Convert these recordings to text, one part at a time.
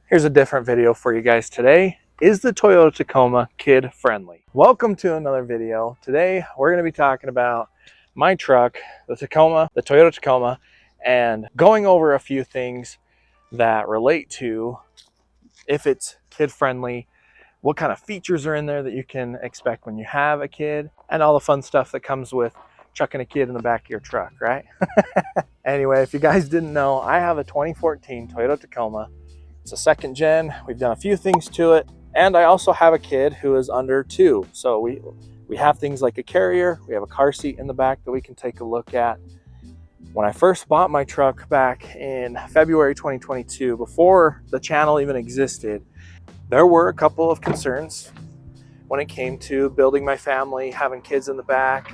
Here's a different video for you guys today. Is the Toyota Tacoma kid friendly? Welcome to another video. Today we're going to be talking about my truck, the Toyota Tacoma, and going over a few things that relate to if it's kid friendly, what kind of features are in there that you can expect when you have a kid, and all the fun stuff that comes with chucking a kid in the back of your truck, right? Anyway, if you guys didn't know, I have a 2014 Toyota Tacoma. It's a second gen. We've done a few things to it, and I also have a kid who is under 2. So we have things like a carrier. We have a car seat in the back that we can take a look at. When I first bought my truck back in February 2022, before the channel even existed, there were a couple of concerns when it came to building my family, having kids in the back,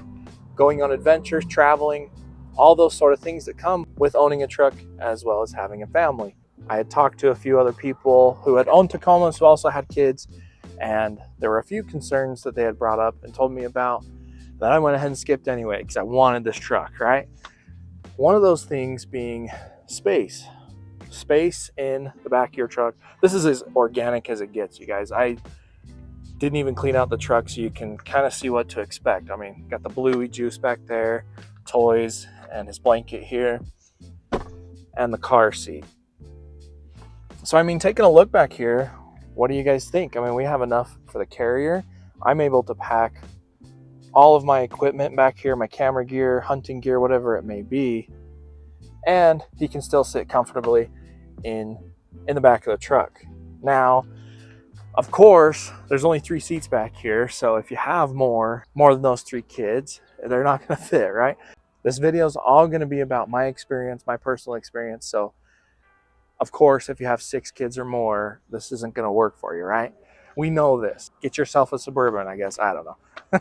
going on adventures, traveling, all those sort of things that come with owning a truck as well as having a family. I had talked to a few other people who had owned Tacomas who also had kids, and there were a few concerns that they had brought up and told me about that I went ahead and skipped anyway because I wanted this truck, right? One of those things being space in the back of your truck. This is as organic as it gets, you guys. I didn't even clean out the truck so you can kind of see what to expect. I mean, got the bluey juice back there, toys, and his blanket here, and the car seat. So, I mean, taking a look back here, what do you guys think? I mean, we have enough for the carrier. I'm able to pack all of my equipment back here, my camera gear, hunting gear, whatever it may be, and he can still sit comfortably in the back of the truck. Now, of course, there's only 3 seats back here, so if you have more than those 3 kids, they're not going to fit, right? This video is all going to be about my experience, my personal experience, so of course, if you have 6 kids or more, this isn't going to work for you, right? We know this. Get yourself a Suburban, I guess. I don't know.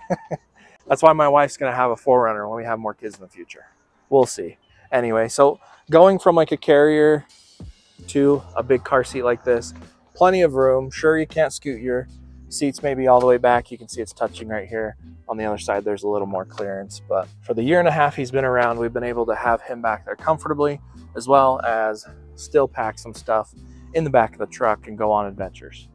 That's why my wife's going to have a 4Runner when we have more kids in the future. We'll see. Anyway, so going from like a carrier to a big car seat like this, plenty of room. Sure, you can't scoot your seats maybe all the way back. You can see it's touching right here. On the other side, there's a little more clearance. But for the year and a half he's been around, we've been able to have him back there comfortably, as well as still pack some stuff in the back of the truck and go on adventures.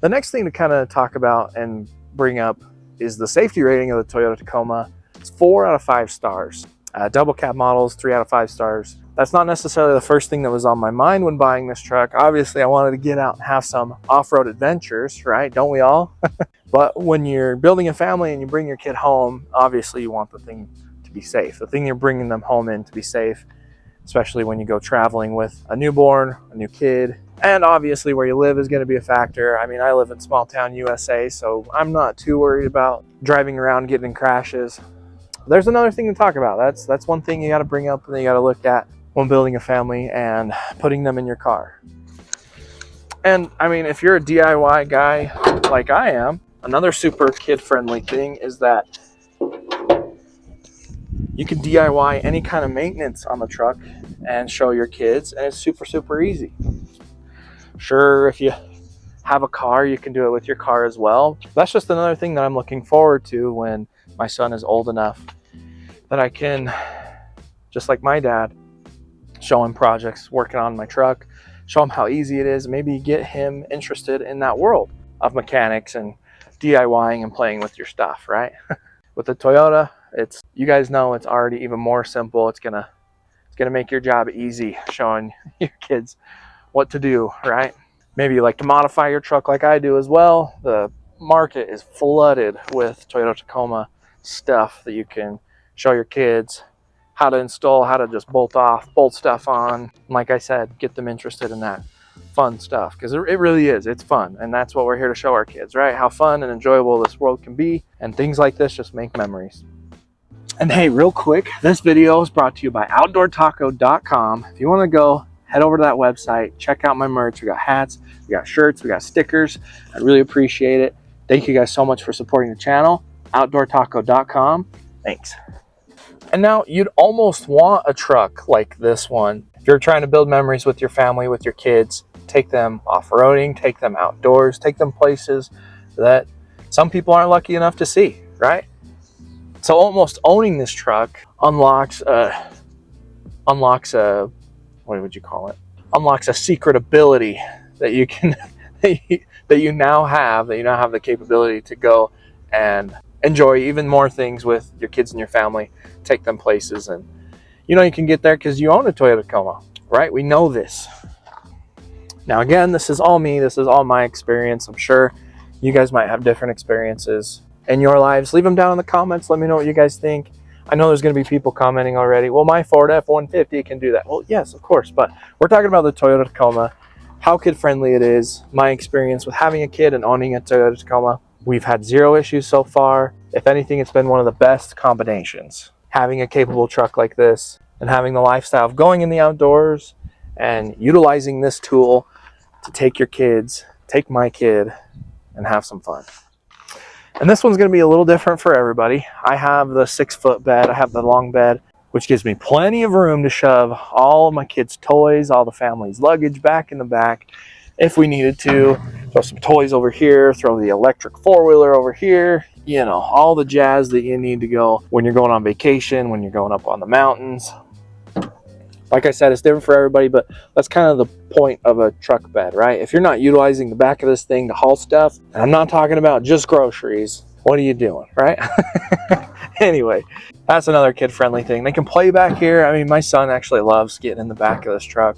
The next thing to kind of talk about and bring up is the safety rating of the Toyota Tacoma. It's 4 out of 5 stars. Double cab models, 3 out of 5 stars. That's not necessarily the first thing that was on my mind when buying this truck. Obviously, I wanted to get out and have some off-road adventures, right? Don't we all? But when you're building a family and you bring your kid home, obviously you want the thing to be safe. The thing you're bringing them home in to be safe, especially when you go traveling with a newborn, a new kid. And obviously where you live is going to be a factor. I mean, I live in small town USA, so I'm not too worried about driving around getting in crashes. There's another thing to talk about. That's one thing you got to bring up and you got to look at when building a family and putting them in your car. And I mean, if you're a DIY guy like I am, another super kid-friendly thing is that you can DIY any kind of maintenance on the truck and show your kids, and it's super easy. Sure, if you have a car, you can do it with your car as well. That's just another thing that I'm looking forward to when my son is old enough that I can, just like my dad, show him projects working on my truck, show him how easy it is, maybe get him interested in that world of mechanics and DIYing and playing with your stuff, right? With the Toyota, you guys know it's already even more simple. It's gonna make your job easy, showing your kids what to do, right? Maybe you like to modify your truck like I do as well. The market is flooded with Toyota Tacoma stuff that you can show your kids how to install, how to just bolt stuff on. And like I said, get them interested in that fun stuff, because it really is. It's fun, and that's what we're here to show our kids, right? How fun and enjoyable this world can be, and things like this just make memories. And hey, real quick, this video is brought to you by OutdoorTaco.com. If you want to go, head over to that website, check out my merch. We got hats, we got shirts, we got stickers. I really appreciate it. Thank you guys so much for supporting the channel. OutdoorTaco.com. Thanks. And now you'd almost want a truck like this one. If you're trying to build memories with your family, with your kids, take them off-roading, take them outdoors, take them places that some people aren't lucky enough to see, right? So almost owning this truck unlocks a what would you call it? Unlocks a secret ability that you can that you now have the capability to go and enjoy even more things with your kids and your family, take them places. And you know you can get there because you own a Toyota Tacoma, right? We know this. Now again, this is all me, this is all my experience. I'm sure you guys might have different experiences in your lives. Leave them down in the comments. Let me know what you guys think. I know there's going to be people commenting already. Well, my Ford F-150 can do that. Well, yes, of course, but we're talking about the Toyota Tacoma, how kid-friendly it is, my experience with having a kid and owning a Toyota Tacoma. We've had 0 issues so far. If anything, it's been one of the best combinations. Having a capable truck like this and having the lifestyle of going in the outdoors and utilizing this tool to take your kids, take my kid, and have some fun. And this one's going to be a little different for everybody. I have the 6-foot bed. I have the long bed, which gives me plenty of room to shove all of my kids' toys, all the family's luggage back in the back. If we needed to, throw some toys over here, throw the electric 4-wheeler over here, you know, all the jazz that you need to go when you're going on vacation, when you're going up on the mountains. Like I said, it's different for everybody, but that's kind of the point of a truck bed, right? If you're not utilizing the back of this thing to haul stuff, and I'm not talking about just groceries, what are you doing, right? Anyway, that's another kid-friendly thing. They can play back here. I mean, my son actually loves getting in the back of this truck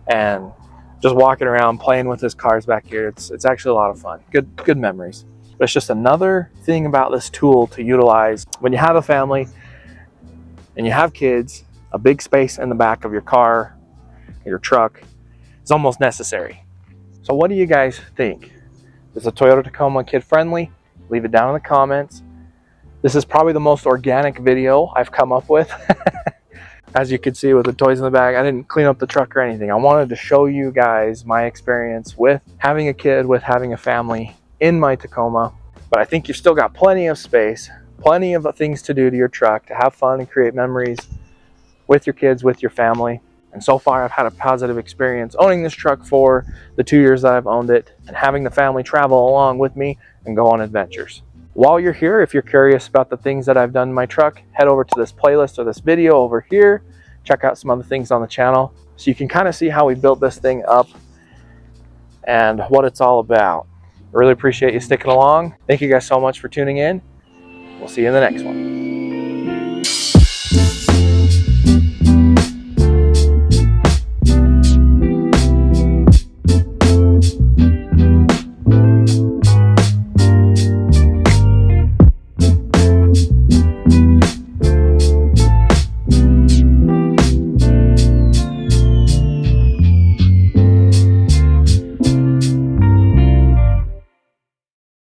and just walking around, playing with his cars back here. It's actually a lot of fun. Good memories. But it's just another thing about this tool to utilize when you have a family and you have kids. A big space in the back of your car, your truck, is almost necessary. So what do you guys think? Is the Toyota Tacoma kid-friendly? Leave it down in the comments. This is probably the most organic video I've come up with. As you can see with the toys in the bag, I didn't clean up the truck or anything. I wanted to show you guys my experience with having a kid, with having a family in my Tacoma. But I think you've still got plenty of space, plenty of things to do to your truck to have fun and create memories with your kids, with your family. And so far I've had a positive experience owning this truck for the 2 years that I've owned it and having the family travel along with me and go on adventures. While you're here, if you're curious about the things that I've done in my truck, head over to this playlist or this video over here. Check out some other things on the channel so you can kind of see how we built this thing up and what it's all about. I really appreciate you sticking along. Thank you guys so much for tuning in. We'll see you in the next one.